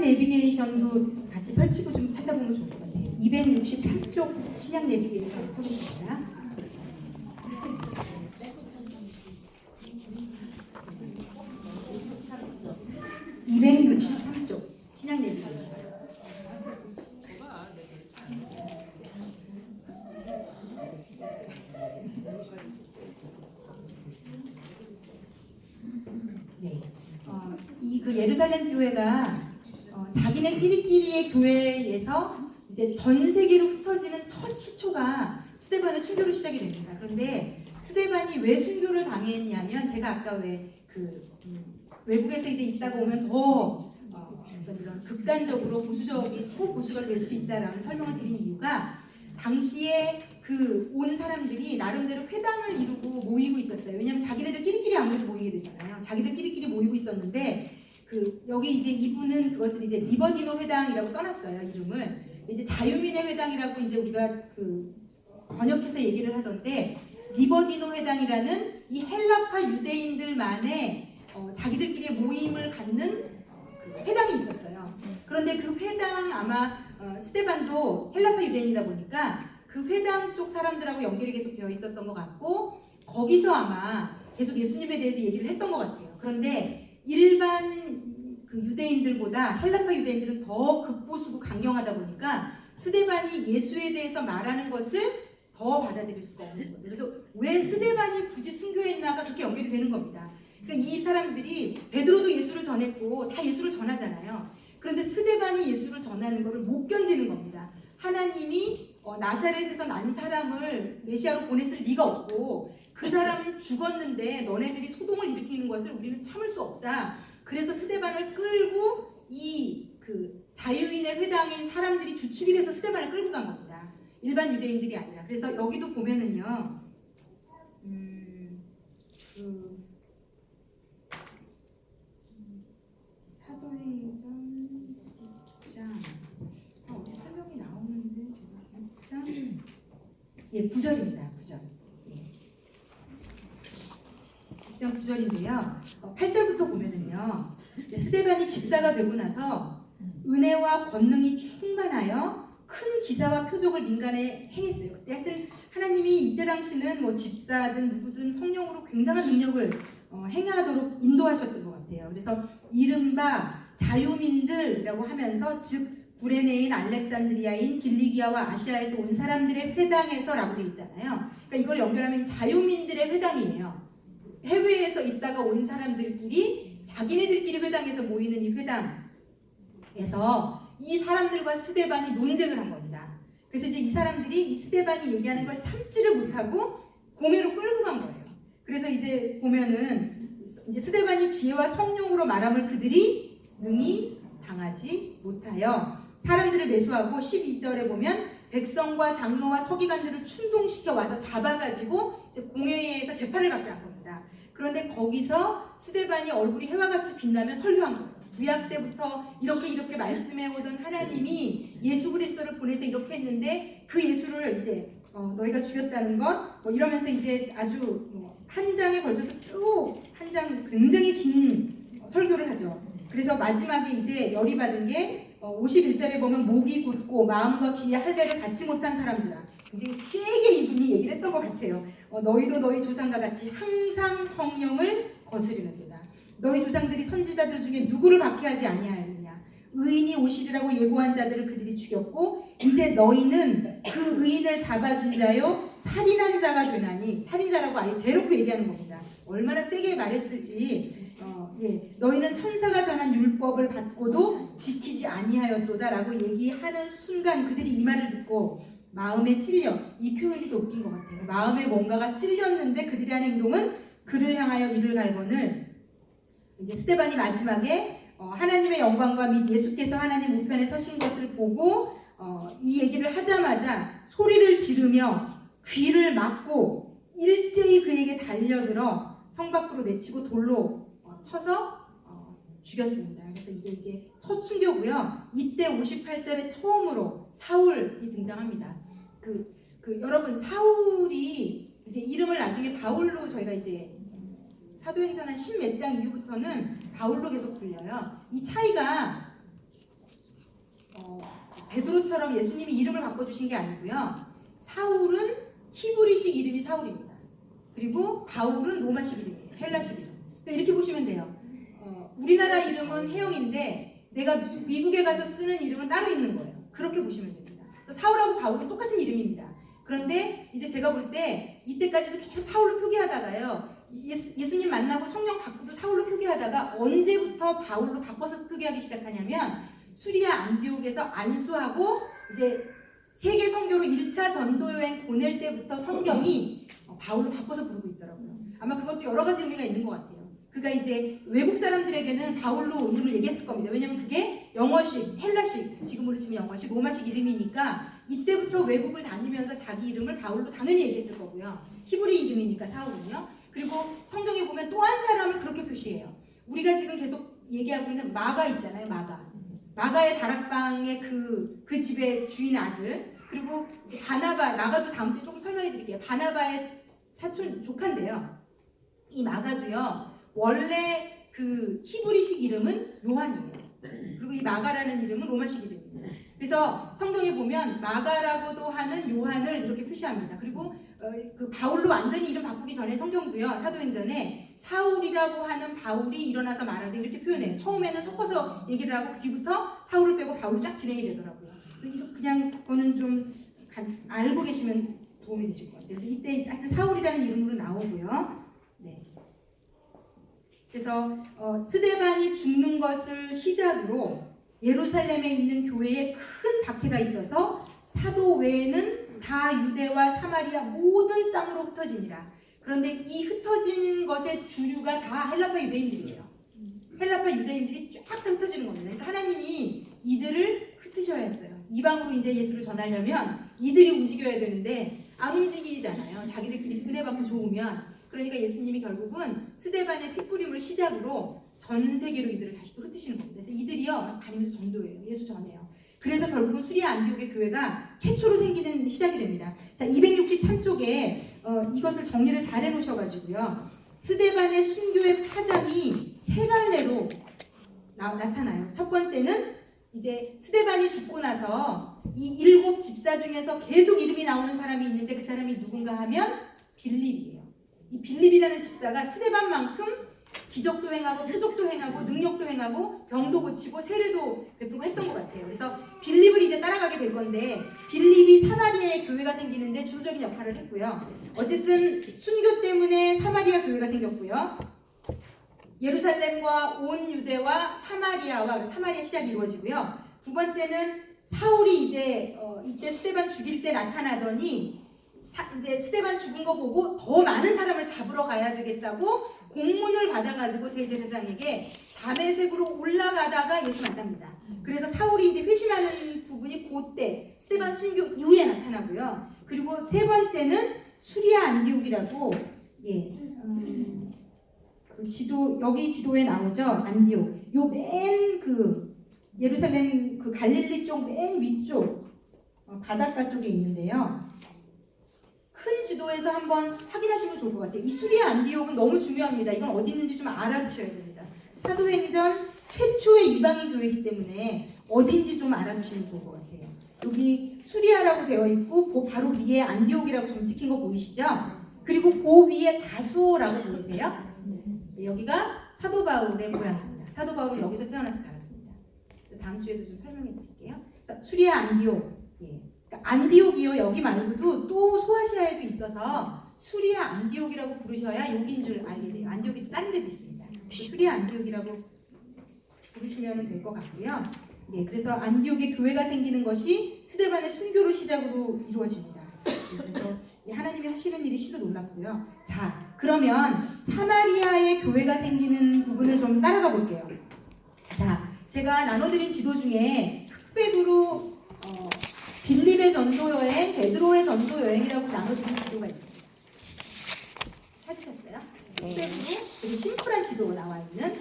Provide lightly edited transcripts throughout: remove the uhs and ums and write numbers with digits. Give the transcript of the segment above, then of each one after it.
내비게이션도 같이 펼치고 좀 찾아보면 좋을 것 같아요. 263쪽 신약 내비게이션 펴겠습니다. (263쪽) 신약 내비게이션. 네, 그 예루살렘 교회가 자기네끼리의 교회에서 이제 전 세계로 흩어지는 첫 시초가 스데반의 순교로 시작이 됩니다. 그런데 스데반이 왜 순교를 당했냐면, 제가 아까 외국에서 이제 있다가 오면 더 이런 극단적으로 보수적인 초보수가 될 수 있다라는 설명을 드린 이유가, 당시에 온 사람들이 나름대로 회당을 이루고 모이고 있었어요. 왜냐하면 자기네들끼리끼리 아무래도 모이게 되잖아요. 자기들끼리끼리 모이고 있었는데, 여기 이제 이분은 그것을 이제 리버디노 회당이라고 써놨어요, 이름을. 이제 자유민의 회당이라고 이제 우리가 번역해서 얘기를 하던데, 리버디노 회당이라는 이 헬라파 유대인들만의 자기들끼리의 모임을 갖는 회당이 있었어요. 그런데 그 회당, 아마 스데반도 헬라파 유대인이다 보니까 그 회당 쪽 사람들하고 연결이 계속 되어 있었던 것 같고, 거기서 아마 계속 예수님에 대해서 얘기를 했던 것 같아요. 그런데 일반 유대인들보다 헬라파 유대인들은 더 극보수고 강경하다 보니까 스데반이 예수에 대해서 말하는 것을 더 받아들일 수가 없는 거죠. 그래서 왜 스데반이 굳이 순교했나가 그렇게 연결이 되는 겁니다. 그러니까 이 사람들이, 베드로도 예수를 전했고 다 예수를 전하잖아요. 그런데 스데반이 예수를 전하는 것을 못 견디는 겁니다. 하나님이 나사렛에서 난 사람을 메시아로 보냈을 리가 없고, 그 사람은 죽었는데 너네들이 소동을 일으키는 것을 우리는 참을 수 없다. 그래서 스데반을 끌고 자유인의 회당인 사람들이 주축이 돼서 스데반을 끌고 간 겁니다. 일반 유대인들이 아니라. 그래서 여기도 보면은요, 사도행전 6장, 어디 설명이 나오는데 제가 6장, 9절입니다. 9절. 6장 9절인데요. 8절부터 보면은요, 스데반이 집사가 되고 나서 은혜와 권능이 충만하여 큰 기사와 표적을 민간에 행했어요. 그때 하여튼 하나님이 이때 당시는 뭐 집사든 누구든 성령으로 굉장한 능력을 행하도록 인도하셨던 것 같아요. 그래서 이른바 자유민들이라고 하면서, 즉 구레네인, 알렉산드리아인, 길리기아와 아시아에서 온 사람들의 회당에서라고 되어 있잖아요. 그러니까 이걸 연결하면 자유민들의 회당이에요. 해외에서 있다가 온 사람들끼리 자기네들끼리 회당에서 모이는 이 회당에서 이 사람들과 스데반이 논쟁을 한 겁니다. 그래서 이제 이 사람들이 이 스데반이 얘기하는 걸 참지를 못하고 공회로 끌고 간 거예요. 그래서 이제 보면은 이제 스데반이 지혜와 성령으로 말함을 그들이 능히 당하지 못하여 사람들을 매수하고, 12절에 보면 백성과 장로와 서기관들을 충동시켜 와서 잡아가지고 이제 공회에서 재판을 받게 한 겁니다. 그런데 거기서 스데반이 얼굴이 해와 같이 빛나며 설교한 거예요. 구약 때부터 이렇게 말씀해오던 하나님이 예수 그리스도를 보내서 이렇게 했는데, 그 예수를 이제 너희가 죽였다는 것, 이러면서 이제 아주 한 장에 걸쳐서 쭉 한 장 굉장히 긴 설교를 하죠. 그래서 마지막에 이제 열이 받은 게 51절에 보면, 목이 굳고 마음과 귀에 할례를 받지 못한 사람들아, 굉장히 세게 이분이 얘기를 했던 것 같아요. 너희도 너희 조상과 같이 항상 성령을 거스리는도다. 너희 조상들이 선지자들 중에 누구를 박해하지 아니하였느냐. 의인이 오시리라고 예고한 자들을 그들이 죽였고, 이제 너희는 그 의인을 잡아준 자요 살인한 자가 되나니, 살인자라고 아예 대놓고 얘기하는 겁니다. 얼마나 세게 말했을지. 너희는 천사가 전한 율법을 받고도 지키지 아니하였도다 라고 얘기하는 순간 그들이 이 말을 듣고 마음에 찔려, 이 표현이 더 웃긴 것 같아요. 마음에 뭔가가 찔렸는데 그들이 한 행동은 그를 향하여 이를 갈거늘, 이제 스데반이 마지막에 하나님의 영광과 및 예수께서 하나님 우편에 서신 것을 보고 이 얘기를 하자마자 소리를 지르며 귀를 막고 일제히 그에게 달려들어 성 밖으로 내치고 돌로 쳐서 죽였습니다. 그래서 이게 이제 첫 순교고요. 이때 58절에 처음으로 사울이 등장합니다. 여러분, 사울이 이제 이름을 나중에 바울로, 저희가 이제 사도행전 한 10몇 장 이후부터는 바울로 계속 불려요. 이 차이가 베드로처럼 예수님이 이름을 바꿔주신 게 아니고요. 사울은 히브리식 이름이 사울입니다. 그리고 바울은 로마식 이름이에요. 헬라식 이름. 그러니까 이렇게 보시면 돼요. 우리나라 이름은 혜영인데 내가 미국에 가서 쓰는 이름은 따로 있는 거예요. 그렇게 보시면 됩니다. 그래서 사울하고 바울은 똑같은 이름입니다. 그런데 이제 제가 볼 때 이때까지도 계속 사울로 표기하다가요. 예수님 만나고 성령 받고도 사울로 표기하다가 언제부터 바울로 바꿔서 표기하기 시작하냐면 수리아 안디옥에서 안수하고 이제 세계 선교로 1차 전도 여행 보낼 때부터 성경이 바울로 바꿔서 부르고 있더라고요. 아마 그것도 여러 가지 의미가 있는 것 같아요. 그가 이제 외국 사람들에게는 바울로 이름을 얘기했을 겁니다. 왜냐면 그게 영어식, 헬라식, 지금으로 치면 영어식, 로마식 이름이니까 이때부터 외국을 다니면서 자기 이름을 바울로 당연히 얘기했을 거고요. 히브리 이름이니까 사울은요. 그리고 성경에 보면 또 한 사람을 그렇게 표시해요. 우리가 지금 계속 얘기하고 있는 마가 있잖아요. 마가의 다락방의 그 집의 주인 아들, 그리고 이제 바나바, 마가도 다음 주에 조금 설명해 드릴게요. 바나바의 사촌 조카인데요. 이 마가도요. 원래 그 히브리식 이름은 요한이에요. 그리고 이 마가라는 이름은 로마식 이름입니다. 그래서 성경에 보면 마가라고도 하는 요한을 이렇게 표시합니다. 그리고 그 바울로 완전히 이름 바꾸기 전에 성경도요. 사도행전에 사울이라고 하는 바울이 일어나서 말하되 이렇게 표현해요. 처음에는 섞어서 얘기를 하고 그 뒤부터 사울을 빼고 바울로 쫙 진행이 되더라고요. 그래서 그냥 그거는 좀 알고 계시면 도움이 되실 것 같아요. 그래서 이때 하여튼 사울이라는 이름으로 나오고요. 네. 그래서 스데반이 죽는 것을 시작으로 예루살렘에 있는 교회에 큰 박해가 있어서 사도 외에는 다 유대와 사마리아 모든 땅으로 흩어지니라. 그런데 이 흩어진 것의 주류가 다 헬라파 유대인들이에요. 헬라파 유대인들이 쫙 다 흩어지는 겁니다. 그러니까 하나님이 이들을 흩으셔야 했어요. 이방으로 이제 예수를 전하려면 이들이 움직여야 되는데 안 움직이잖아요. 자기들끼리 은혜 받고 좋으면. 그러니까 예수님이 결국은 스데반의 핏부림을 시작으로 전 세계로 이들을 다시 또 흩으시는 겁니다. 그래서 이들이요 막 다니면서 전도해요. 예수 전해요. 그래서 결국은 수리아 안디옥의 교회가 최초로 생기는 시작이 됩니다. 자, 263쪽에 이것을 정리를 잘 해놓으셔가지고요. 스데반의 순교의 파장이 세 갈래로 나타나요. 첫 번째는 이제 스데반이 죽고 나서 이 7 집사 중에서 계속 이름이 나오는 사람이 있는데 그 사람이 누군가 하면 빌립이에요. 이 빌립이라는 집사가 스데반만큼 기적도 행하고 표적도 행하고 능력도 행하고 병도 고치고 세례도 베풀고 했던 것 같아요. 그래서 빌립을 이제 따라가게 될 건데 빌립이 사마리아의 교회가 생기는데 주도적인 역할을 했고요. 어쨌든 순교 때문에 사마리아 교회가 생겼고요. 예루살렘과 온 유대와 사마리아와 사마리아 시작이 이루어지고요. 두 번째는 사울이 이제 이때 스데반 죽일 때 나타나더니 이제 스데반 죽은 거 보고 더 많은 사람을 잡으러 가야 되겠다고 공문을 받아가지고 대제사장에게 다메섹으로 올라가다가 예수 만납니다. 그래서 사울이 이제 회심하는 부분이 그때 스데반 순교 이후에 나타나고요. 그리고 세 번째는 수리아 안디옥이라고 그 지도 여기 지도에 나오죠. 안디옥. 요 맨 그 예루살렘 그 갈릴리 쪽 맨 위쪽 바닷가 쪽에 있는데요. 큰 지도에서 한번 확인하시면 좋을 것 같아요. 이 수리아 안디옥은 너무 중요합니다. 이건 어디 있는지 좀 알아두셔야 됩니다. 사도행전 최초의 이방인 교회이기 때문에 어딘지 좀 알아두시면 좋을 것 같아요. 여기 수리아라고 되어 있고 그 바로 위에 안디옥이라고 좀 찍힌 거 보이시죠? 그리고 그 위에 다소라고 보이세요? 여기가 사도 바울의 고향입니다. 사도 바울은 여기서 태어나서 자랐습니다. 그래서 다음 주에도 좀 설명해 드릴게요. 수리아 안디옥. 안디옥이요. 여기 말고도 또 소아시아에도 있어서 수리아 안디옥이라고 부르셔야 여긴 줄 알게 돼요. 안디옥이 또 다른 데도 있습니다. 수리아 안디옥이라고 부르시면 될 것 같고요. 네, 그래서 안디옥에 교회가 생기는 것이 스데반의 순교를 시작으로 이루어집니다. 그래서 하나님이 하시는 일이 실로 놀랍고요. 자, 그러면 사마리아의 교회가 생기는 부분을 좀 따라가 볼게요. 자, 제가 나눠드린 지도 중에 흑백으로 빌립의 전도 여행, 베드로의 전도 여행이라고 나눠드린 지도가 있습니다. 찾으셨어요? 흑백으로 되게 심플한 지도가 나와 있는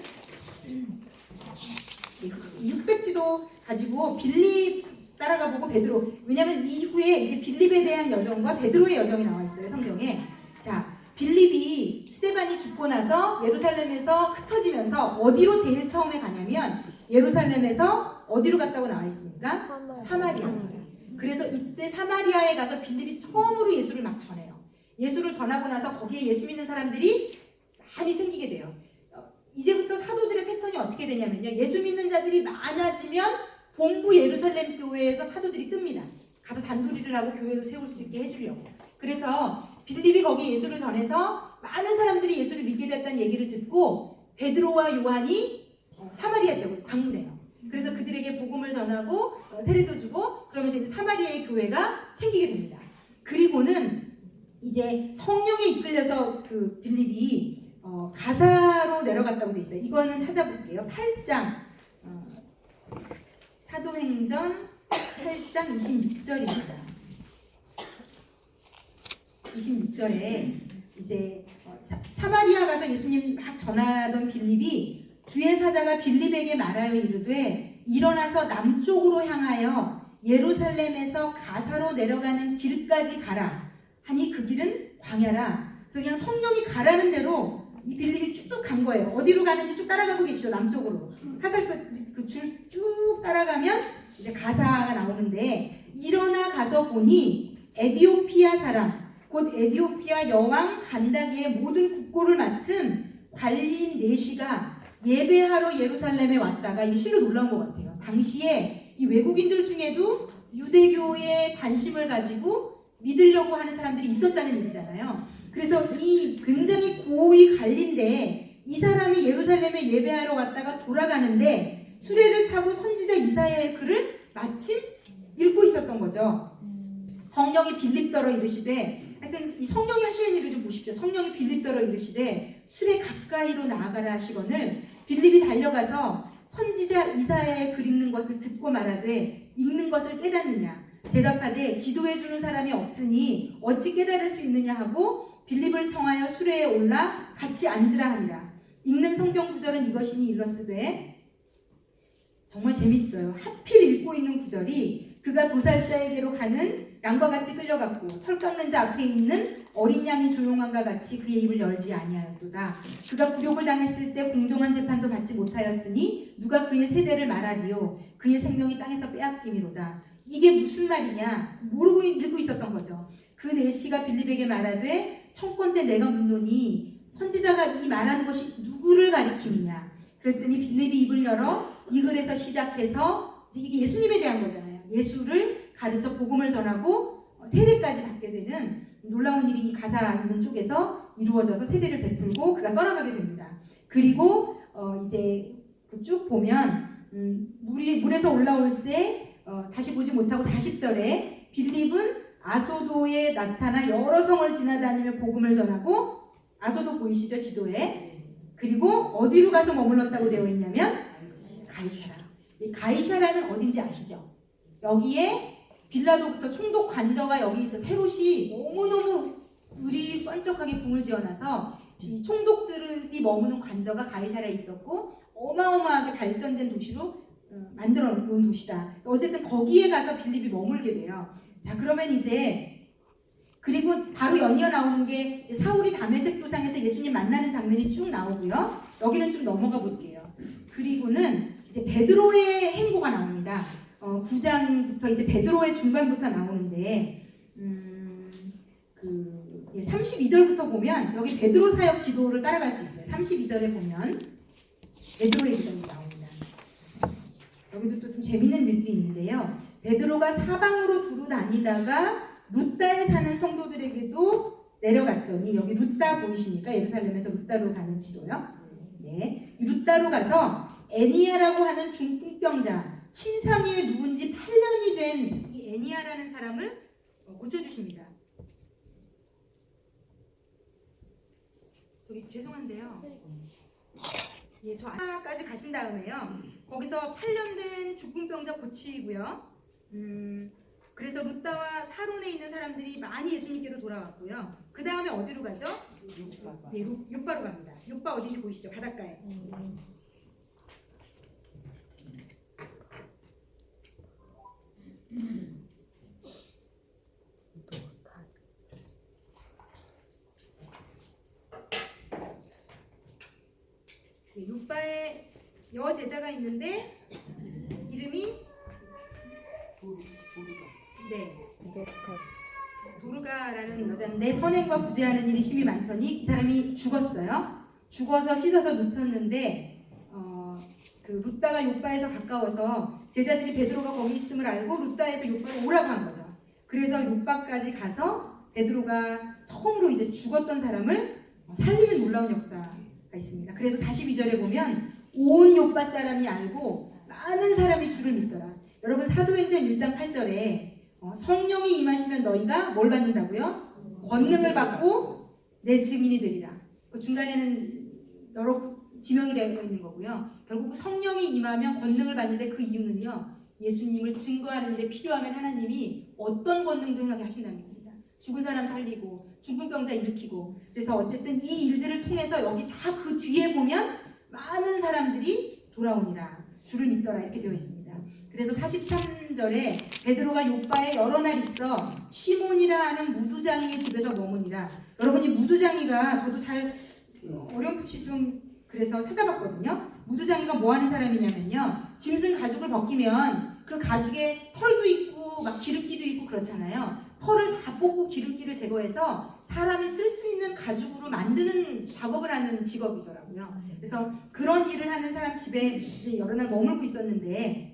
이 흑백 지도 가지고 빌립 따라가 보고 베드로. 왜냐하면 이후에 이제 빌립에 대한 여정과 베드로의 여정이 나와 있어요, 성경에. 자, 빌립이 스데반이 죽고 나서 예루살렘에서 흩어지면서 어디로 제일 처음에 가냐면 예루살렘에서 어디로 갔다고 나와 있습니까? 사마리아. 그래서 이때 사마리아에 가서 빌립이 처음으로 예수를 막 전해요. 예수를 전하고 나서 거기에 예수 믿는 사람들이 많이 생기게 돼요. 이제부터 사도들의 패턴이 어떻게 되냐면요. 예수 믿는 자들이 많아지면 본부 예루살렘 교회에서 사도들이 뜹니다. 가서 단도리를 하고 교회도 세울 수 있게 해주려고. 그래서 빌립이 거기 예수를 전해서 많은 사람들이 예수를 믿게 됐다는 얘기를 듣고 베드로와 요한이 사마리아 지역을 방문해요. 그래서 그들에게 복음을 전하고 세례도 주고 그러면서 이제 사마리아의 교회가 생기게 됩니다. 그리고는 이제 성령에 이끌려서 그 빌립이 가사로 내려갔다고 돼 있어요. 이거는 찾아볼게요. 8장 사도행전 8장 26절입니다. 26절에 이제 사마리아 가서 예수님 막 전하던 빌립이 주의 사자가 빌립에게 말하여 이르되 일어나서 남쪽으로 향하여 예루살렘에서 가사로 내려가는 길까지 가라 하니 그 길은 광야라. 그래서 그냥 성령이 가라는 대로 이 빌립이 쭉 간 거예요. 어디로 가는지 쭉 따라가고 계시죠. 남쪽으로 화살표 그 줄 쭉 따라가면 이제 가사가 나오는데 일어나 가서 보니 에디오피아 사람 곧 에디오피아 여왕 간다기의 모든 국고를 맡은 관리인 네시가 예배하러 예루살렘에 왔다가 이게 실로 놀라운 것 같아요. 당시에 이 외국인들 중에도 유대교에 관심을 가지고 믿으려고 하는 사람들이 있었다는 얘기잖아요. 그래서 이 굉장히 고위 관리인데 이 사람이 예루살렘에 예배하러 왔다가 돌아가는데 수레를 타고 선지자 이사야의 글을 마침 읽고 있었던 거죠. 성령이 빌립더러 이르시되 하여튼 이 성령이 하시는 일을 좀 보십시오. 성령이 빌립더러 이르시되 수레 가까이로 나아가라 하시거늘 빌립이 달려가서 선지자 이사야의 글 읽는 것을 듣고 말하되 읽는 것을 깨닫느냐 대답하되 지도해 주는 사람이 없으니 어찌 깨달을 수 있느냐 하고 빌립을 청하여 수레에 올라 같이 앉으라 하니라. 읽는 성경 구절은 이것이니 일러스되 정말 재밌어요. 하필 읽고 있는 구절이 그가 도살자에게로 가는 양과 같이 끌려갔고 털 깎는 자 앞에 있는 어린 양이 조용함과 같이 그의 입을 열지 아니하였도다. 그가 굴욕을 당했을 때 공정한 재판도 받지 못하였으니 누가 그의 세대를 말하리요. 그의 생명이 땅에서 빼앗김이로다. 이게 무슨 말이냐 모르고 읽고 있었던 거죠. 그 네시가 빌립에게 말하되 청컨대 내가 묻노니 선지자가 이 말하는 것이 누구를 가리킴이냐. 그랬더니 빌립이 입을 열어 이 글에서 시작해서 이게 예수님에 대한 거잖아요. 예수를 가르쳐 복음을 전하고 세례까지 받게 되는 놀라운 일이 이 가사 있는 쪽에서 이루어져서 세례를 베풀고 그가 떠나가게 됩니다. 그리고 이제 쭉 보면 물에서 올라올새 다시 보지 못하고 40절에 빌립은 아소도에 나타나 여러 성을 지나다니며 복음을 전하고 아소도 보이시죠? 지도에. 그리고 어디로 가서 머물렀다고 되어 있냐면 가이사라. 가이사라는 어딘지 아시죠? 여기에 빌라도부터 총독 관저가 여기 있어 헤롯이 너무너무 을이 번쩍하게 궁을 지어놔서 이 총독들이 머무는 관저가 가이사라에 있었고 어마어마하게 발전된 도시로 만들어 놓은 도시다. 어쨌든 거기에 가서 빌립이 머물게 돼요. 자, 그러면 이제 그리고 바로 연이어 나오는 게 이제 사울이 다메섹 도상에서 예수님 만나는 장면이 쭉 나오고요. 여기는 좀 넘어가 볼게요. 그리고는 이제 베드로의 행보가 나옵니다. 9장부터 이제 베드로의 중반부터 나오는데 32절부터 보면 여기 베드로 사역 지도를 따라갈 수 있어요. 32절에 보면 베드로의 기록이 나옵니다. 여기도 또 좀 재밌는 일들이 있는데요. 베드로가 사방으로 두루 다니다가 루다에 사는 성도들에게도 내려갔더니 여기 루다 보이십니까? 예루살렘에서 루다로 가는 지도요. 네, 루다로 가서 애니아라고 하는 중풍병자 침상에 누운 지 8년이 된 이 애니아라는 사람을 고쳐주십니다. 저기 죄송한데요. 예, 저 아까지 가신 다음에요. 거기서 8년 된 죽음병자 고치고요. 그래서 루다와 사론에 있는 사람들이 많이 예수님께로 돌아왔고요. 그 다음에 어디로 가죠? 네, 요바로 갑니다. 요바 어딘지 보이시죠? 바닷가에. 네, 요바에 여제자가 있는데 이름이 네. 도르가라는 여자인데 선행과 구제하는 일이 심히 많더니 이 사람이 죽었어요. 죽어서 씻어서 눕혔는데 그 룻다가 요바에서 가까워서 제자들이 베드로가 거기 있음을 알고 룻다에서 요바로 오라고 한 거죠. 그래서 요바까지 가서 베드로가 처음으로 이제 죽었던 사람을 살리는 놀라운 역사가 있습니다. 그래서 42절에 보면 온 요바 사람이 알고 많은 사람이 주를 믿더라. 여러분 사도행전 1장 8절에 성령이 임하시면 너희가 뭘 받는다고요? 권능을 받고 내 증인이 되리라. 그 중간에는 여러 지명이 되어 있는 거고요. 결국 성령이 임하면 권능을 받는데 그 이유는요. 예수님을 증거하는 일에 필요하면 하나님이 어떤 권능도 행하게 하신다는 겁니다. 죽은 사람 살리고 죽은 병자 일으키고 그래서 어쨌든 이 일들을 통해서 여기 다 그 뒤에 보면 많은 사람들이 돌아오니라. 주를 믿더라 이렇게 되어 있습니다. 그래서 43절에 베드로가 요바에 여러 날 있어 시몬이라 하는 무두장이의 집에서 머무니라. 여러분 이 무두장이가 저도 잘 어렴풋이 좀 그래서 찾아봤거든요. 무두장이가 뭐 하는 사람이냐면요. 짐승 가죽을 벗기면 그 가죽에 털도 있고 막 기름기도 있고 그렇잖아요. 털을 다 뽑고 기름기를 제거해서 사람이 쓸 수 있는 가죽으로 만드는 작업을 하는 직업이더라고요. 그래서 그런 일을 하는 사람 집에 이제 여러 날 머물고 있었는데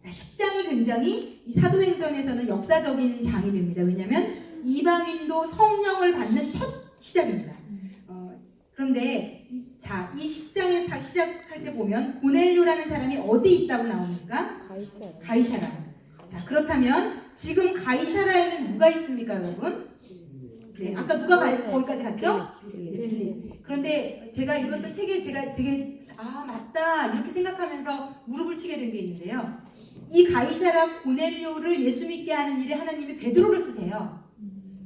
10장이 굉장히 이 사도행전에서는 역사적인 장이 됩니다. 왜냐하면 이방인도 성령을 받는 첫 시작입니다. 그런데 이 10장에 시작할 때 보면 고넬료라는 사람이 어디 있다고 나옵니까? 가이사라. 자, 그렇다면 지금 가이사라에는 누가 있습니까, 여러분? 네, 아까 누가 거기까지 갔죠? 빌립. 그런데 제가 읽었던 책에 제가 되게 맞다 이렇게 생각하면서 무릎을 치게 된 게 있는데요. 이 가이사라 고넬료를 예수 믿게 하는 일에 하나님이 베드로를 쓰세요.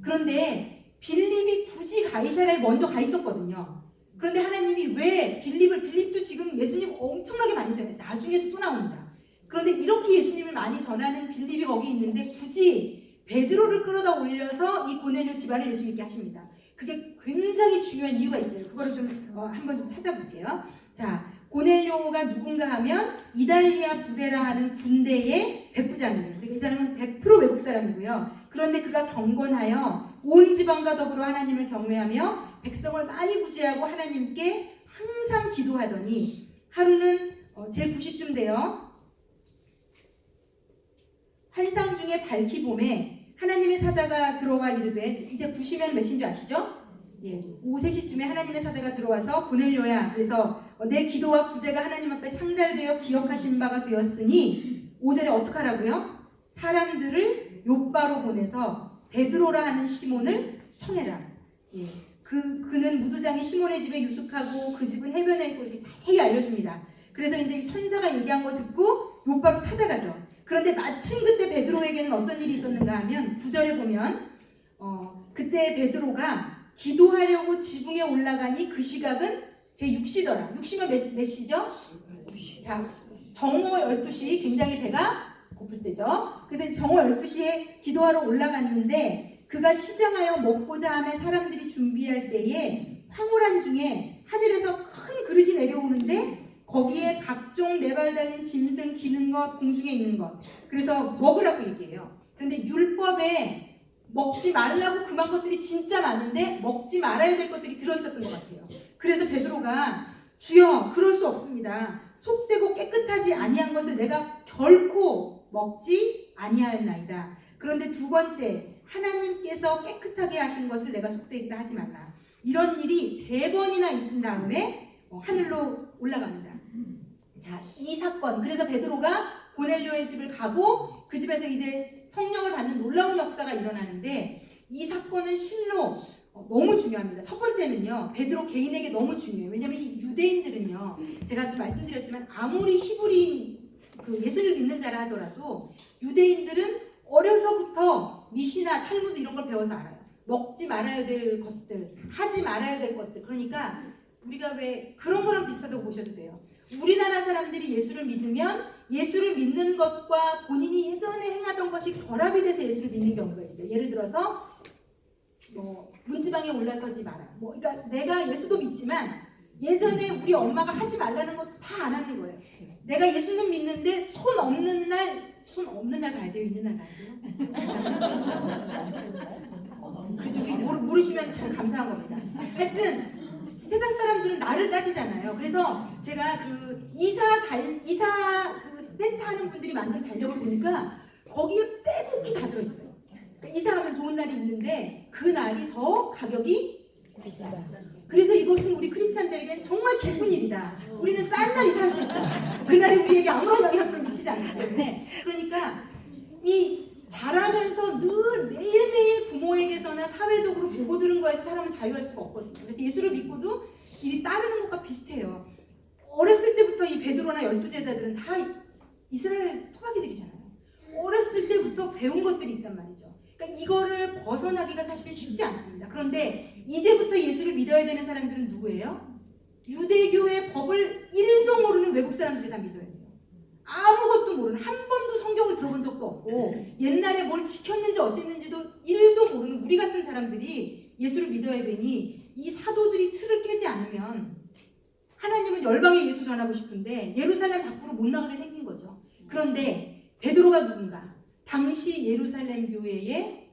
그런데 빌립이 굳이 가이사라에 먼저 가 있었거든요. 그런데 하나님이 왜 빌립도 지금 예수님 엄청나게 많이 전해 나중에도 또 나옵니다. 그런데 이렇게 예수님을 많이 전하는 빌립이 거기 있는데 굳이 베드로를 끌어다 올려서 이 고넬료 집안을 예수 믿게 하십니다. 그게 굉장히 중요한 이유가 있어요. 그거를 좀 한번 좀 찾아볼게요. 자, 고넬료가 누군가 하면 이달리아 부대라 하는 군대의 백부장이에요. 그러니까 이 사람은 100% 외국 사람이고요. 그런데 그가 경건하여 온 지방과 더불어 하나님을 경외하며 백성을 많이 구제하고 하나님께 항상 기도하더니 하루는 제9시쯤 돼요. 환상 중에 밝히 봄에 하나님의 사자가 들어와 이르되 이제 9시면 몇인 줄 아시죠? 예, 오후 3시쯤에 하나님의 사자가 들어와서 고넬료야. 그래서 내 기도와 구제가 하나님 앞에 상달되어 기억하신 바가 되었으니 5절에 어떻게 하라고요? 사람들을 요바로 보내서 베드로라 하는 시몬을 청해라. 예, 그는 무두장이 시몬의 집에 유숙하고 그 집은 해변에 있고 이렇게 자세히 알려줍니다. 그래서 이제 천사가 얘기한 거 듣고 요바로 찾아가죠. 그런데 마침 그때 베드로에게는 어떤 일이 있었는가 하면 9절에 보면 그때 베드로가 기도하려고 지붕에 올라가니 그 시각은 제6시더라. 6시가 몇 시죠? 자, 정오 12시 굉장히 배가 고플 때죠. 그래서 정오 12시에 기도하러 올라갔는데 그가 시장하여 먹고자 하며 사람들이 준비할 때에 황홀한 중에 하늘에서 큰 그릇이 내려오는데 거기에 각종 네 발 달린 짐승 기는 것, 공중에 있는 것. 그래서 먹으라고 얘기해요. 근데 율법에 먹지 말라고 그만 것들이 진짜 많은데 먹지 말아야 될 것들이 들어있었던 것 같아요. 그래서 베드로가 주여 그럴 수 없습니다. 속되고 깨끗하지 아니한 것을 내가 결코 먹지 아니하였나이다. 그런데 두 번째 하나님께서 깨끗하게 하신 것을 내가 속되게 하지 말라. 이런 일이 3번이나 있은 다음에 하늘로 올라갑니다. 자, 이 사건 그래서 베드로가 고넬료의 집을 가고 그 집에서 이제 성령을 받는 놀라운 역사가 일어나는데 이 사건은 실로 너무 중요합니다. 첫 번째는요, 베드로 개인에게 너무 중요해요. 왜냐하면 이 유대인들은요, 제가 말씀드렸지만 아무리 히브리인 그 예수를 믿는 자라 하더라도 유대인들은 어려서부터 미시나 탈무드 이런 걸 배워서 알아요. 먹지 말아야 될 것들, 하지 말아야 될 것들. 그러니까 우리가 왜 그런 거랑 비슷하다고 보셔도 돼요. 우리나라 사람들이 예수를 믿으면 예수를 믿는 것과 본인이 예전에 행하던 것이 결합이 돼서 예수를 믿는 경우가 있어요. 예를 들어서 문지방에 올라서지 마라. 그러니까 내가 예수도 믿지만 예전에 우리 엄마가 하지 말라는 것도 다 안 하는 거예요. 내가 예수는 믿는데 손 손 없는 날 가야 돼요? 있는 날 가야 돼요? 그죠? 우리 모르시면 참 감사한 겁니다. 하여튼 세상 사람들은 나를 따지잖아요. 그래서 제가 그 이사 그 센터 하는 분들이 만든 달력을 보니까 거기에 빼곡히 다 들어있어요. 그러니까 이사하면 좋은 날이 있는데 그 날이 더 가격이 비싸요. 그래서 이것은 우리 크리스찬들에겐 정말 기쁜 일이다. 우리는 싼 날 이사할 수 있다. 그날이 우리에게 아무런 영향을 미치지 않기 때문에. 그러니까 이 자라면서 늘 매일매일 부모에게서나 사회적으로 보고 들은 거에서 사람은 자유할 수가 없거든요. 그래서 예수를 믿고도 일이 따르는 것과 비슷해요. 어렸을 때부터 이 베드로나 12제자들은 다 이스라엘 토박이들이잖아요. 어렸을 때부터 배운 것들이 있단 말이죠. 그러니까 이거를 벗어나기가 사실은 쉽지 않습니다. 그런데 이제부터 예수를 믿어야 되는 사람들은 누구예요? 유대교의 법을 1도 모르는 외국 사람들이 다 믿어야 돼요. 아무것도 모르는, 한 번도 성경을 들어본 적도 없고 옛날에 뭘 지켰는지 어쨌는지도 1도 모르는 우리 같은 사람들이 예수를 믿어야 되니 이 사도들이 틀을 깨지 않으면 하나님은 열방에 예수 전하고 싶은데 예루살렘 밖으로 못 나가게 생긴 거죠. 그런데 베드로가 누군가? 당시 예루살렘 교회에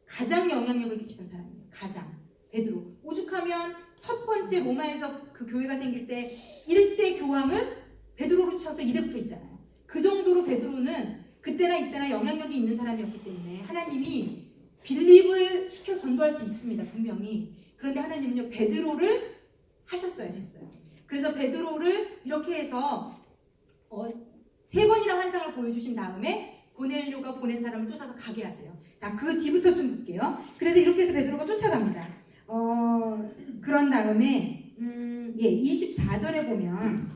가장 영향력을 끼치던 사람이에요. 가장. 베드로. 오죽하면 첫 번째 로마에서 그 교회가 생길 때 1대 교황을 베드로로 쳐서 이대부터 있잖아요. 그 정도로 베드로는 그때나 이때나 영향력이 있는 사람이었기 때문에 하나님이 빌립을 시켜 전도할 수 있습니다. 분명히. 그런데 하나님은요, 베드로를 하셨어야 됐어요. 그래서 베드로를 이렇게 해서 3번이나 환상을 보여주신 다음에 고넬료가 보낸 사람을 쫓아서 가게 하세요. 자, 그 뒤부터 좀 볼게요. 그래서 이렇게 해서 베드로가 쫓아갑니다. 그런 다음에 24절에 보면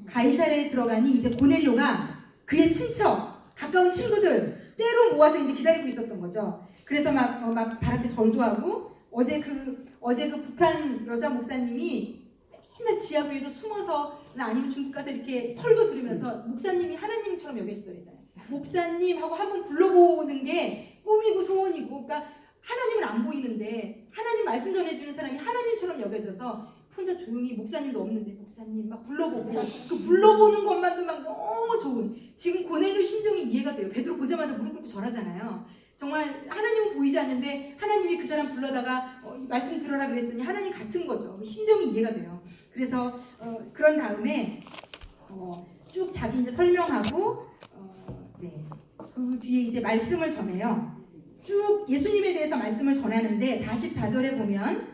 가이사랴에 들어가니 이제 고넬료가 그의 친척, 가까운 친구들 때로 모아서 이제 기다리고 있었던 거죠. 그래서 막 바람에 절도 하고 어제 그 북한 여자 목사님이 맨날 지하 위에서 숨어서 아니면 중국 가서 이렇게 설교 들으면서 목사님이 하나님처럼 여겨지더래잖아요. 목사님 하고 한번 불러보는 게 꿈이고 소원이고, 그러니까 하나님은 안 보이는데 하나님 말씀 전해주는 사람이 하나님처럼 여겨져서 혼자 조용히, 목사님도 없는데 목사님 막 불러보고, 그 불러보는 것만도 막 너무 좋은, 지금 고넬료 심정이 이해가 돼요. 베드로 보자마자 무릎 꿇고 절하잖아요. 정말 하나님은 보이지 않는데 하나님이 그 사람 불러다가 말씀 들어라 그랬으니 하나님 같은 거죠. 심정이 이해가 돼요. 그래서 그런 다음에 쭉 자기 이제 설명하고 그 뒤에 이제 말씀을 전해요. 쭉 예수님에 대해서 말씀을 전하는데 44절에 보면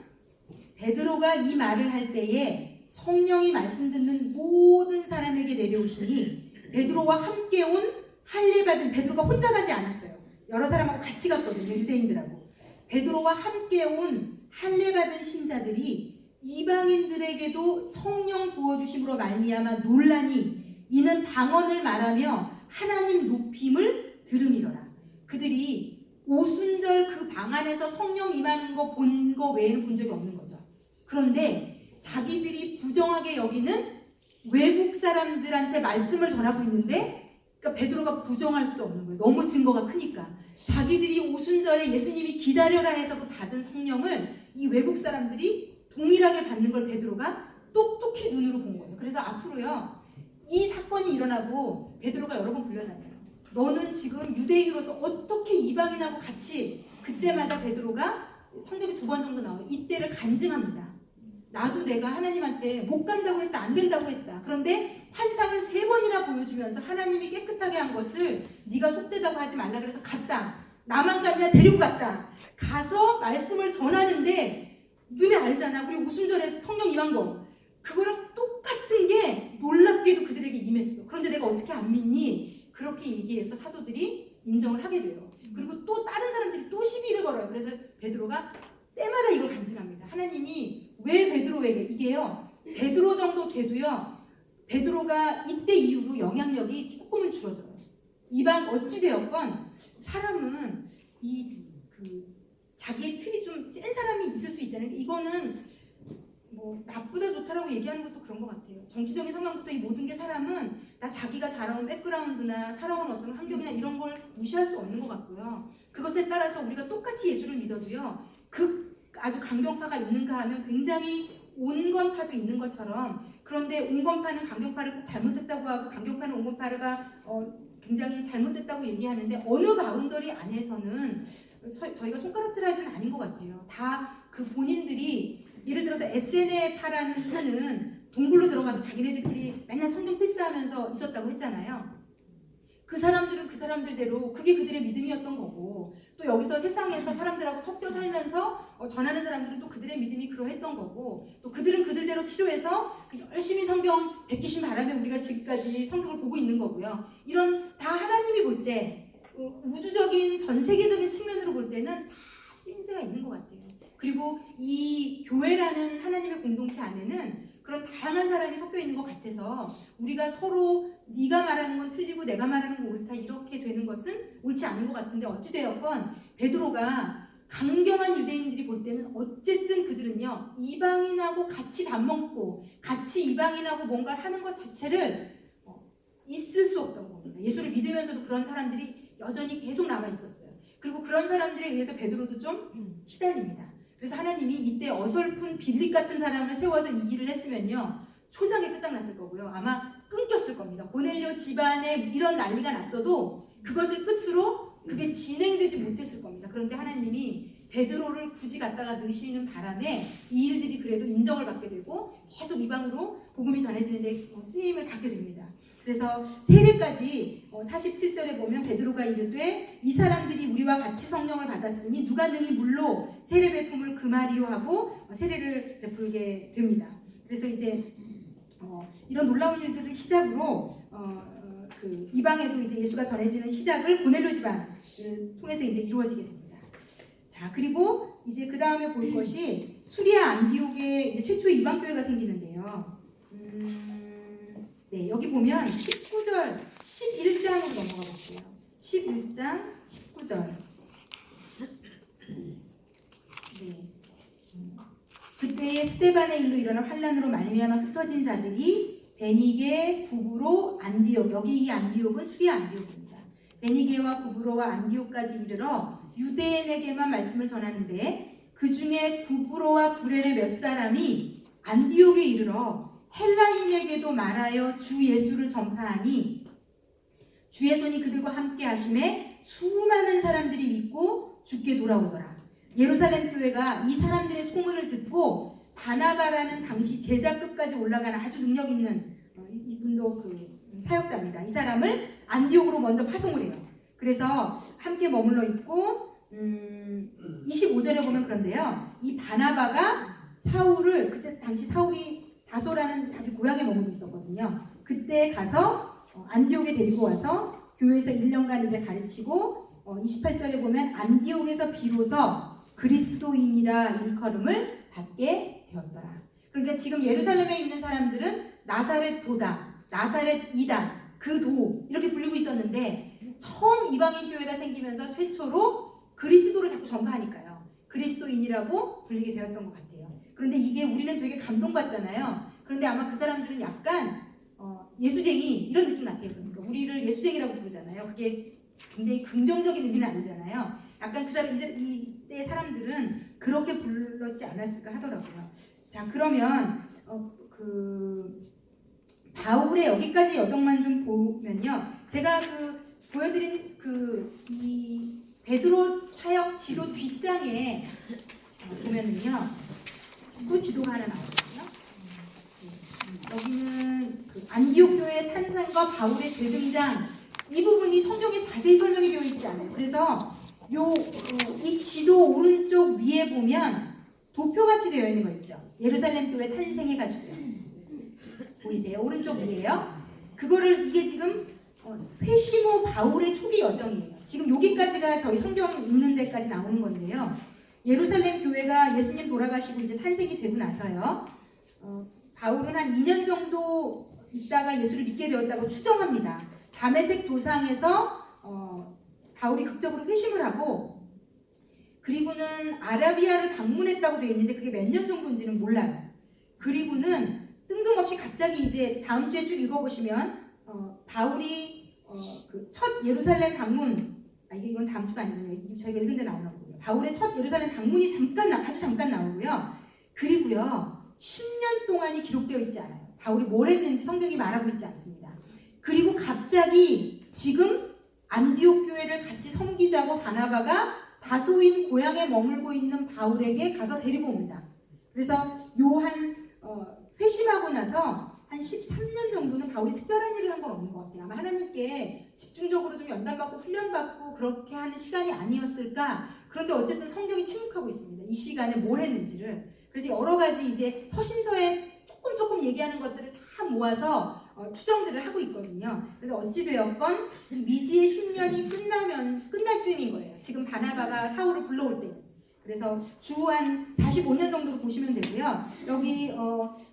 베드로가 이 말을 할 때에 성령이 말씀 듣는 모든 사람에게 내려오시니 베드로와 함께 온 할례 받은, 베드로가 혼자 가지 않았어요. 여러 사람하고 같이 갔거든요. 유대인들하고. 베드로와 함께 온 할례 받은 신자들이 이방인들에게도 성령 부어주심으로 말미암아 놀라니 이는 방언을 말하며 하나님 높임을 들음이로라. 그들이 오순절 그 방 안에서 성령 임하는 거 본 거 외에는 본 적이 없는 거죠. 그런데 자기들이 부정하게 여기는 외국 사람들한테 말씀을 전하고 있는데, 그러니까 베드로가 부정할 수 없는 거예요. 너무 증거가 크니까. 자기들이 오순절에 예수님이 기다려라 해서 그 받은 성령을 이 외국 사람들이 동일하게 받는 걸 베드로가 똑똑히 눈으로 본 거죠. 그래서 앞으로요, 이 사건이 일어나고 베드로가 여러 번 불려다녀요. 너는 지금 유대인으로서 어떻게 이방인하고 같이, 그때마다 베드로가 성경에 2번 정도 나와요. 이때를 간증합니다. 나도 내가 하나님한테 못 간다고 했다, 안 된다고 했다. 그런데 환상을 3번이나 보여주면서 하나님이 깨끗하게 한 것을 네가 속되다고 하지 말라 그래서 갔다. 나만 갔냐? 데리고 갔다. 가서 말씀을 전하는데 눈에 알잖아. 우리 오순절에 성령 임한 거. 그거랑 똑같은 게 놀랍게도 그들에게 임했어. 그런데 내가 어떻게 안 믿니? 그렇게 얘기해서 사도들이 인정을 하게 돼요. 그리고 또 다른 사람들이 또 시비를 걸어요. 그래서 베드로가 때마다 이걸 간증합니다. 하나님이 왜 베드로에게, 이게요, 베드로 정도 돼도요, 베드로가 이때 이후로 영향력이 조금은 줄어들어요. 이방 어찌 되었건 사람은 자기의 틀이 좀 센 사람이 있을 수 있잖아요. 이거는 뭐 나쁘다 좋다라고 얘기하는 것도 그런 것 같아요. 정치적인 상황부터 이 모든 게, 사람은 나 자기가 자라온 백그라운드나 살아온 어떤 환경이나 이런 걸 무시할 수 없는 것 같고요. 그것에 따라서 우리가 똑같이 예수를 믿어도요, 아주 강경파가 있는가 하면 굉장히 온건파도 있는 것처럼, 그런데 온건파는 강경파를 꼭 잘못했다고 하고 강경파는 온건파가 굉장히 잘못됐다고 얘기하는데 어느 바운더리 안에서는 저희가 손가락질할 일은 아닌 것 같아요. 다 그 본인들이 예를 들어서 하는 동굴로 들어가서 자기네들끼리 맨날 성경 필사하면서 있었다고 했잖아요. 그 사람들은 그 사람들대로 그게 그들의 믿음이었던 거고, 또 여기서 세상에서 사람들하고 섞여 살면서 전하는 사람들은 또 그들의 믿음이 그러했던 거고, 또 그들은 그들대로 필요해서 열심히 성경 베끼신 바람에 우리가 지금까지 성경을 보고 있는 거고요. 이런 다 하나님이 볼 때 우주적인 전 세계적인 측면으로 볼 때는 다 쓰임새가 있는 것 같아요. 그리고 이 교회라는 하나님의 공동체 안에는 그런 다양한 사람이 섞여 있는 것 같아서 우리가 서로 네가 말하는 건 틀리고 내가 말하는 건 옳다 이렇게 되는 것은 옳지 않은 것 같은데, 어찌되었건 베드로가 강경한 유대인들이 볼 때는 어쨌든 그들은요 이방인하고 같이 밥 먹고 같이 이방인하고 뭔가를 하는 것 자체를 있을 수 없던 겁니다. 예수를 믿으면서도 그런 사람들이 여전히 계속 남아 있었어요. 그리고 그런 사람들에 의해서 베드로도 좀 시달립니다. 그래서 하나님이 이때 어설픈 빌립 같은 사람을 세워서 이 일을 했으면요 초장에 끝장났을 거고요. 아마 끊겼을 겁니다. 고넬료 집안에 이런 난리가 났어도 그것을 끝으로 그게 진행되지 못했을 겁니다. 그런데 하나님이 베드로를 굳이 갖다가 넣으시는 바람에 이 일들이 그래도 인정을 받게 되고 계속 이방으로 복음이 전해지는데 쓰임을 받게 됩니다. 그래서 세례까지 47절에 보면 베드로가 이르되 이 사람들이 우리와 같이 성령을 받았으니 누가 능히 물로 세례 베품을 금하리요 하고 세례를 베풀게 됩니다. 그래서 이제 이런 놀라운 일들을 시작으로 그 이방에도 이제 예수가 전해지는 시작을 고넬료 집안을 통해서 이제 이루어지게 됩니다. 자, 그리고 이제 그 다음에 볼 것이 수리아 안디옥에 이제 최초의 이방 교회가 생기는데요. 네, 여기 보면 19절, 11장으로 넘어가 볼게요. 11장, 19절. 네. 그때에 스데반의 일로 일어난 환란으로 말미암아 흩어진 자들이 베니게, 구브로, 안디옥, 여기 이 안디옥은 수리아 안디옥입니다. 베니게와 구브로와 안디옥까지 이르러 유대인에게만 말씀을 전하는데 그 중에 구브로와 구레네 몇 사람이 안디옥에 이르러 헬라인에게도 말하여 주 예수를 전파하니 주의 손이 그들과 함께 하심에 수많은 사람들이 믿고 주께 돌아오더라. 예루살렘 교회가 이 사람들의 소문을 듣고 바나바라는 당시 제자급까지 올라가는 아주 능력 있는 이분도 그 사역자입니다. 이 사람을 안디옥으로 먼저 파송을 해요. 그래서 함께 머물러 있고 25절에 보면 그런데요. 이 바나바가 사울을, 그때 당시 사울이 다소라는 자기 고향에 머물고 있었거든요. 그때 가서 안디옥에 데리고 와서 교회에서 1년간 이제 가르치고 28절에 보면 안디옥에서 비로소 그리스도인이라 일컬음을 받게 되었더라. 그러니까 지금 예루살렘에 있는 사람들은 나사렛 도다, 나사렛 이단, 그 도 이렇게 불리고 있었는데 처음 이방인 교회가 생기면서 최초로 그리스도를 자꾸 전파하니까요. 그리스도인이라고 불리게 되었던 것 같아요. 그런데 이게 우리는 되게 감동받잖아요. 그런데 아마 그 사람들은 약간 예수쟁이 이런 느낌 같아요. 그러니까 우리를 예수쟁이라고 부르잖아요. 그게 굉장히 긍정적인 의미는 아니잖아요. 약간 그 사람 이때 사람들은 그렇게 불렀지 않았을까 하더라고요. 자, 그러면 그 바울의 여기까지 여정만 좀 보면요, 제가 그 보여드린 이 베드로 사역 지도 뒷장에 보면은요, 또 지도가 하나 나오거든요. 여기는 그 안디옥 교회의 탄생과 바울의 재등장, 이 부분이 성경에 자세히 설명이 되어 있지 않아요. 그래서 이 지도 오른쪽 위에 보면 도표같이 되어 있는 거 있죠. 예루살렘 교회 탄생해가지고요. 보이세요? 오른쪽 위에요. 그거를 이게 지금 회심 후 바울의 초기 여정이에요. 지금 여기까지가 저희 성경 읽는 데까지 나오는 건데요. 예루살렘 교회가 예수님 돌아가시고 이제 탄생이 되고 나서요. 바울은 한 2년 정도 있다가 예수를 믿게 되었다고 추정합니다. 다메섹 도상에서 바울이 극적으로 회심을 하고, 그리고는 아라비아를 방문했다고 되어 있는데 그게 몇 년 정도인지는 몰라요. 그리고는 뜬금없이 갑자기 이제 다음 주에 쭉 읽어보시면 바울이 그 첫 예루살렘 방문, 이건 다음 주가 아니군요. 저희가 읽은 데 나오나 보군요. 바울의 첫 예루살렘 방문이 아주 잠깐 나오고요. 그리고요 10년 동안이 기록되어 있지 않아요. 바울이 뭘 했는지 성경이 말하고 있지 않습니다. 그리고 갑자기 지금 안디옥 교회를 같이 섬기자고 바나바가 다소인 고향에 머물고 있는 바울에게 가서 데리고 옵니다. 그래서 요한 회심하고 나서 한 13년 정도는 바울이 특별한 일을 한 건 없는 것 같아요. 아마 하나님께 집중적으로 좀 연단받고 훈련받고 그렇게 하는 시간이 아니었을까. 그런데 어쨌든 성경이 침묵하고 있습니다. 이 시간에 뭘 했는지를. 그래서 여러 가지 이제 서신서에 조금 얘기하는 것들을 다 모아서 추정들을 하고 있거든요. 그런데 어찌되었건 이 미지의 10년이 끝날 즈음인 거예요. 지금 바나바가 사울을 불러올 때. 그래서 주 한 45년 정도로 보시면 되고요. 여기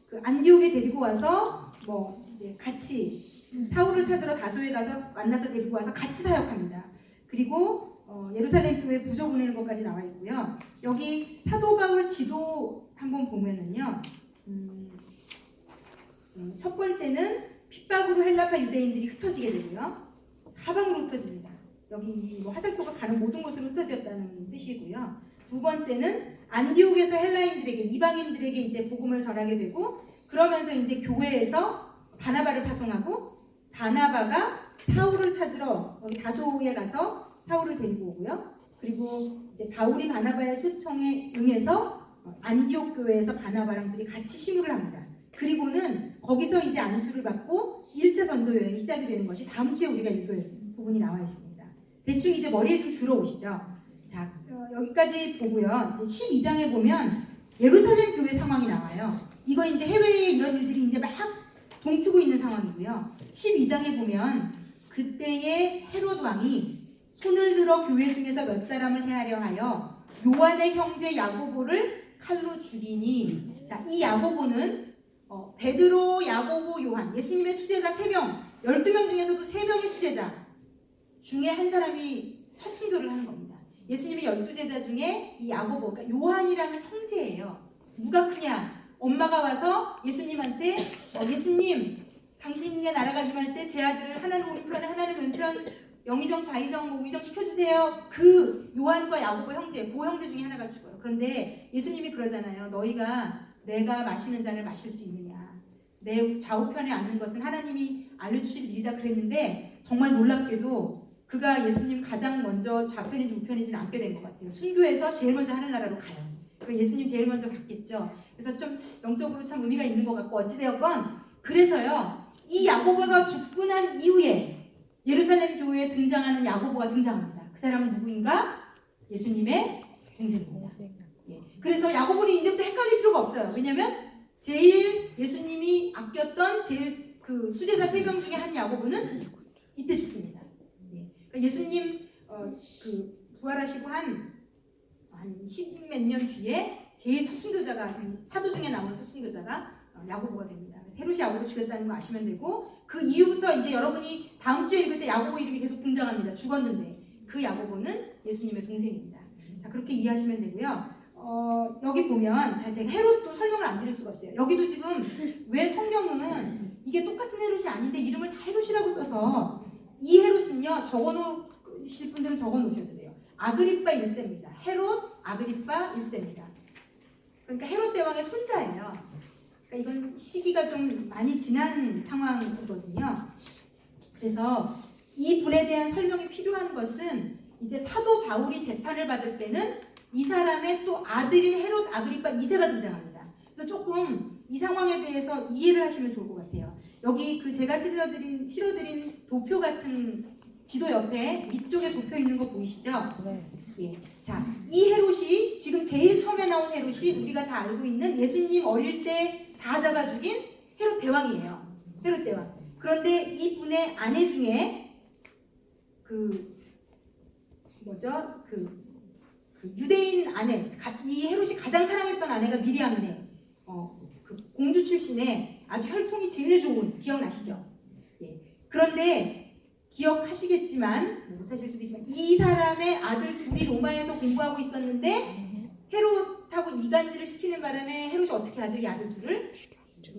그 안디옥에 데리고 와서 뭐 이제 같이 사울을 찾으러 다소에 가서 만나서 데리고 와서 같이 사역합니다. 그리고 예루살렘 교회 부조 보내는 것까지 나와 있고요. 여기 사도 바울 지도 한번 보면은요. 첫 번째는 핍박으로 헬라파 유대인들이 흩어지게 되고요. 사방으로 흩어집니다. 여기 뭐 화살표가 가는 모든 곳으로 흩어졌다는 뜻이고요. 두 번째는 안디옥에서 헬라인들에게 이방인들에게 이제 복음을 전하게 되고 그러면서 이제 교회에서 바나바를 파송하고 바나바가 사울을 찾으러 여기 다소에 가서 사울을 데리고 오고요. 그리고 이제 바울이 바나바의 초청에 응해서 안디옥 교회에서 바나바랑 둘이 같이 심으를 합니다. 그리고는 거기서 이제 안수를 받고 1차 전도 여행이 시작이 되는 것이 다음 주에 우리가 읽을 부분이 나와 있습니다. 대충 이제 머리에 좀 들어오시죠. 자, 여기까지 보고요. 이제 12장에 보면 예루살렘 교회 상황이 나와요. 이거 이제 해외에 이런 일들이 이제 막 동트고 있는 상황이고요. 12장에 보면 그때의 헤롯 왕이 손을 들어 교회 중에서 몇 사람을 해하려 하여 요한의 형제 야고보를 칼로 죽이니. 자, 이 야고보는 베드로, 야고보, 요한, 예수님의 수제자 3명, 12명 중에서도 3명의 수제자 중에 한 사람이 첫 순교를 하는 겁니다. 예수님의 12제자 중에 이 야고보, 그러니까 요한이라는 형제예요. 누가 크냐? 엄마가 와서 예수님한테 예수님, 당신의 나라가 임할 때 제 아들을 하나는 오른편에 하나는 왼편 영의정 좌의정 우의정 시켜주세요. 그 요한과 야고보 형제, 그 형제 중에 하나가 죽어요. 그런데 예수님이 그러잖아요. 너희가 내가 마시는 잔을 마실 수 있느냐? 내 좌우편에 앉는 것은 하나님이 알려주실 일이다 그랬는데 정말 놀랍게도 그가 예수님 가장 먼저 좌편인지 우편인지는 앉게 된 것 같아요. 순교해서 제일 먼저 하늘나라로 가요. 그 예수님 제일 먼저 갔겠죠. 그래서 좀 영적으로 참 의미가 있는 것 같고 어찌되었건 그래서요. 이 야고보가 죽고 난 이후에 예루살렘 교회에 등장하는 야고보가 등장합니다. 그 사람은 누구인가? 예수님의 동생입니다. 예. 그래서 야고보는 이제부터 헷갈릴 필요가 없어요. 왜냐하면 제일 예수님이 아꼈던 제일 그 수제자 3명 중에 한 야고보는 이때 죽습니다. 예. 그러니까 예수님 그 부활하시고 한 10몇 년 뒤에 제일 첫 순교자가 사도 중에 나오는 첫 순교자가 야고보가 됩니다. 그래서 헤롯이 야고보 죽였다는 거 아시면 되고 그 이후부터 이제 여러분이 다음 주에 읽을 때 야고보 이름이 계속 등장합니다. 죽었는데 그 야고보는 예수님의 동생입니다. 자, 그렇게 이해하시면 되고요. 여기 보면 자, 제가 헤롯도 설명을 안 드릴 수가 없어요. 여기도 지금 왜 성경은 이게 똑같은 헤롯이 아닌데 이름을 다 헤롯이라고 써서 이 헤롯은요 적어놓으실 분들은 적어놓으셔도 돼요. 아그리빠 1세입니다. 헤롯 아그리빠 1세입니다. 그러니까 헤롯 대왕의 손자예요. 그러니까 이건 시기가 좀 많이 지난 상황이거든요. 그래서 이 분에 대한 설명이 필요한 것은 이제 사도 바울이 재판을 받을 때는 이 사람의 또 아들인 헤롯 아그리빠 2세가 등장합니다. 그래서 조금 이 상황에 대해서 이해를 하시면 좋을 것 같아요. 여기 그 제가 실어드린 도표 같은 지도 옆에 밑쪽에 도표 있는 거 보이시죠? 네. 예. 자, 이 헤롯이 지금 제일 처음에 나온 헤롯이 우리가 다 알고 있는 예수님 어릴 때 다 잡아 죽인 헤롯 대왕이에요. 헤롯 대왕. 그런데 이 분의 아내 중에 그 유대인 아내, 이 헤롯이 가장 사랑했던 아내가 미리암네. 그 공주 출신의 아주 혈통이 제일 좋은, 기억나시죠? 예. 그런데 기억하시겠지만 못하실 수도 있지만 이 사람의 아들 둘이 로마에서 공부하고 있었는데 헤롯하고 이간질을 시키는 바람에 헤롯이 어떻게 하죠? 이 아들 둘을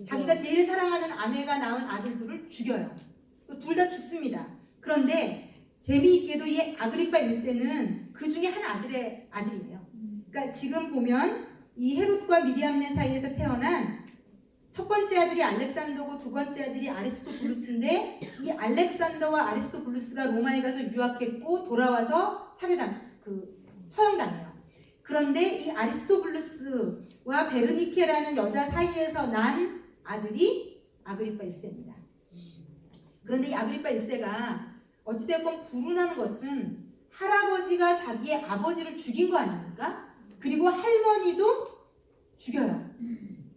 자기가 제일 사랑하는 아내가 낳은 아들 둘을 죽여요. 또 둘 다 죽습니다. 그런데 재미있게도 이 아그리빠 1세는 그 중에 한 아들의 아들이에요. 그러니까 지금 보면 이 헤롯과 미리암네 사이에서 태어난 첫 번째 아들이 알렉산더고 두 번째 아들이 아리스토블루스인데 이 알렉산더와 아리스토블루스가 로마에 가서 유학했고 돌아와서 처형당해요. 그런데 이 아리스토블루스와 베르니케라는 여자 사이에서 난 아들이 아그리파 1세입니다. 그런데 이 아그리파 1세가 어찌됐건 불운한 것은 할아버지가 자기의 아버지를 죽인 거 아닙니까? 그리고 할머니도 죽여요.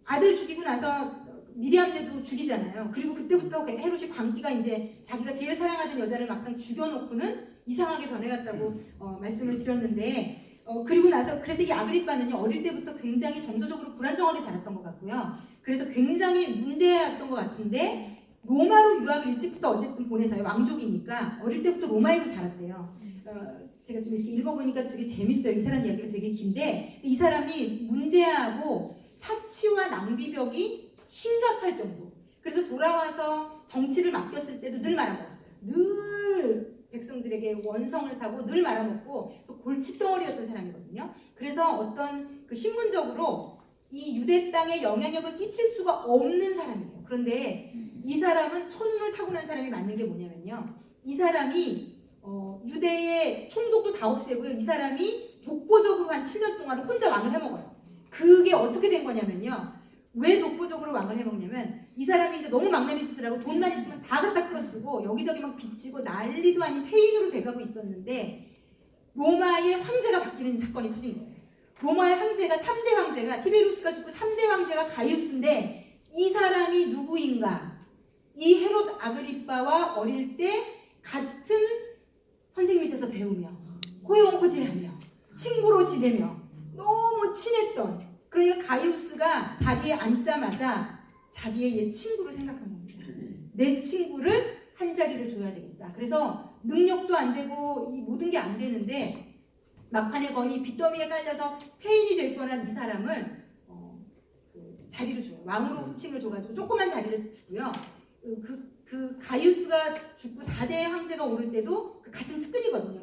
아들 죽이고 나서 미리암네도 죽이잖아요. 그리고 그때부터 헤롯이 광기가 이제 자기가 제일 사랑하던 여자를 막상 죽여놓고는 이상하게 변해갔다고 말씀을 드렸는데 그리고 나서 그래서 이 아그리빠는요 어릴 때부터 굉장히 정서적으로 불안정하게 자랐던 것 같고요. 그래서 굉장히 문제였던 것 같은데 로마로 유학을 일찍부터 어쨌든 보내서요. 왕족이니까 어릴 때부터 로마에서 자랐대요. 제가 좀 이렇게 읽어보니까 되게 재밌어요. 이 사람 이야기가 되게 긴데 이 사람이 문제하고 사치와 낭비벽이 심각할 정도. 그래서 돌아와서 정치를 맡겼을 때도 늘 말아먹었어요. 늘 백성들에게 원성을 사고 늘 말아먹고 그래서 골칫덩어리였던 사람이거든요. 그래서 어떤 그 신분적으로 이 유대 땅에 영향력을 끼칠 수가 없는 사람이에요. 그런데 이 사람은 천운을 타고난 사람이 맞는 게 뭐냐면요. 이 사람이 유대의 총독도 다 없애고요. 이 사람이 독보적으로 한 7년 동안 혼자 왕을 해먹어요. 그게 어떻게 된 거냐면요. 왜 독보적으로 왕을 해먹냐면 이 사람이 이제 너무 막내리 짓을 하고 돈만 있으면 다 갖다 끌어쓰고 여기저기 막 빚지고 난리도 아닌 폐인으로 돼가고 있었는데 로마의 황제가 바뀌는 사건이 터진 거예요. 로마의 황제가 3대 황제가 티베리우스가 죽고 3대 황제가 가이우스인데 이 사람이 누구인가? 이 헤롯 아그리빠와 어릴 때 같은 선생 밑에서 배우며 호용호제하며 친구로 지내며 너무 친했던 그러니까 가이우스가 자리에 앉자마자 자기의 옛 친구를 생각한 겁니다. 내 친구를 한 자리를 줘야 되겠다. 그래서 능력도 안 되고 이 모든 게 안 되는데 막판에 거의 빚더미에 깔려서 폐인이 될 뻔한 이 사람을 자리를 줘요. 왕으로 호칭을 줘가지고 조그만 자리를 주고요. 그 가이우스가 죽고 4대 황제가 오를 때도 그 같은 측근이거든요.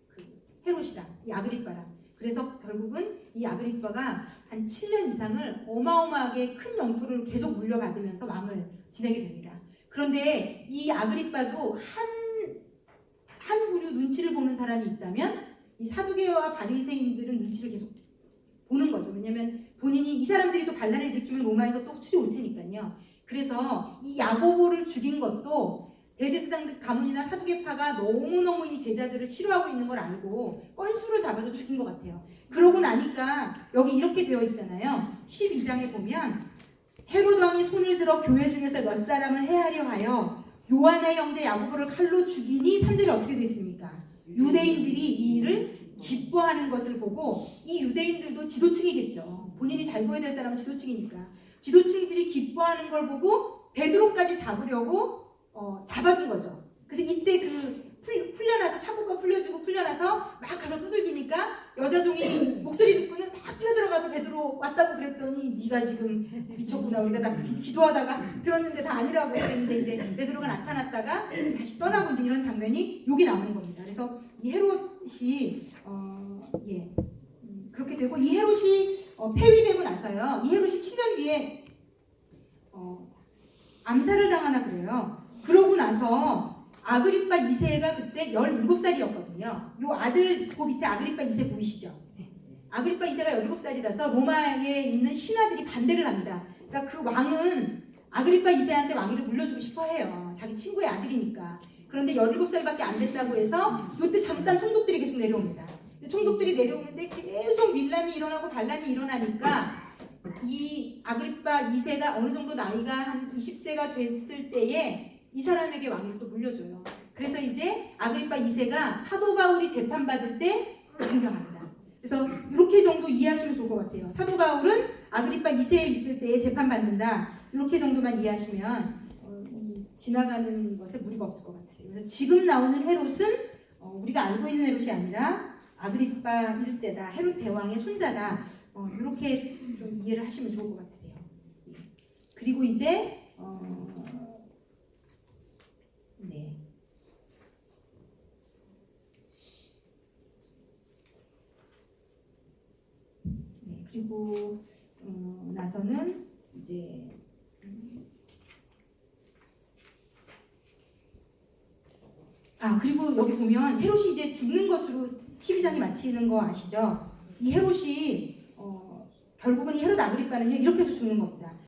그 헤롯이랑 이 아그리빠랑. 그래서 결국은 이 아그리빠가 한 7년 이상을 어마어마하게 큰 영토를 계속 물려받으면서 왕을 지내게 됩니다. 그런데 이 아그리빠도 한 부류 눈치를 보는 사람이 있다면 이 사두개와 바리새인들은 눈치를 계속 보는 거죠. 왜냐하면 본인이 이 사람들이 또 반란을 일으키면 로마에서 또 호출이 올 테니까요. 그래서 이 야고보를 죽인 것도 대제사장 가문이나 사두개파가 너무너무 이 제자들을 싫어하고 있는 걸 알고 건수를 잡아서 죽인 것 같아요. 그러고 나니까 여기 이렇게 되어 있잖아요. 12장에 보면 헤롯 왕이 손을 들어 교회 중에서 몇 사람을 해하려 하여 요한의 형제 야고보를 칼로 죽이니 3절에 어떻게 되어 있습니까? 유대인들이 이 일을 기뻐하는 것을 보고 이 유대인들도 지도층이겠죠. 본인이 잘 보여야 될 사람은 지도층이니까. 지도층들이 기뻐하는 걸 보고 베드로까지 잡으려고 잡아준 거죠. 그래서 이때 풀려나서 차고가 풀려나서 막 가서 두들기니까 여자종이 목소리 듣고는 막 뛰어들어가서 베드로 왔다고 그랬더니 네가 지금 미쳤구나. 우리가 다 기도하다가 들었는데 다 아니라고 그랬는데 이제 베드로가 나타났다가 다시 떠나고 이제 이런 장면이 여기 나오는 겁니다. 그래서 이 헤롯이 그렇게 되고 이 헤롯이 폐위되고 나서요. 이 헤롯이 7년 뒤에 암살을 당하나 그래요. 그러고 나서 아그리빠 2세가 그때 17살이었거든요. 요 아들 그 밑에 아그리빠 2세 보이시죠? 아그리빠 2세가 17살이라서 로마에 있는 신하들이 반대를 합니다. 그러니까 그 왕은 아그리빠 2세한테 왕위를 물려주고 싶어 해요. 자기 친구의 아들이니까. 그런데 17살밖에 안 됐다고 해서 이때 잠깐 총독들이 계속 내려옵니다. 총독들이 내려오는데 계속 밀란이 일어나고 반란이 일어나니까 이 아그리빠 2세가 어느 정도 나이가 한 20세가 됐을 때에 이 사람에게 왕위를 또 물려줘요. 그래서 이제 아그리빠 2세가 사도 바울이 재판받을 때 등장합니다. 그래서 이렇게 정도 이해하시면 좋을 것 같아요. 사도 바울은 아그리빠 2세에 있을 때에 재판받는다. 이렇게 정도만 이해하시면 지나가는 것에 무리가 없을 것 같으세요. 그래서 지금 나오는 헤롯은 우리가 알고 있는 헤롯이 아니라 아그리빠 1세다. 헤롯 대왕의 손자다. 이렇게 좀 이해를 하시면 좋을 것 같으세요. 그리고 이제 그리고 나서는 이제 그리고 여기 보면 헤롯이 이제 죽는 것으로 12장이 마치는 거 아시죠? 이 헤롯이 결국은 이 헤롯 아그리빠는요 이렇게 해서 죽는 겁니다.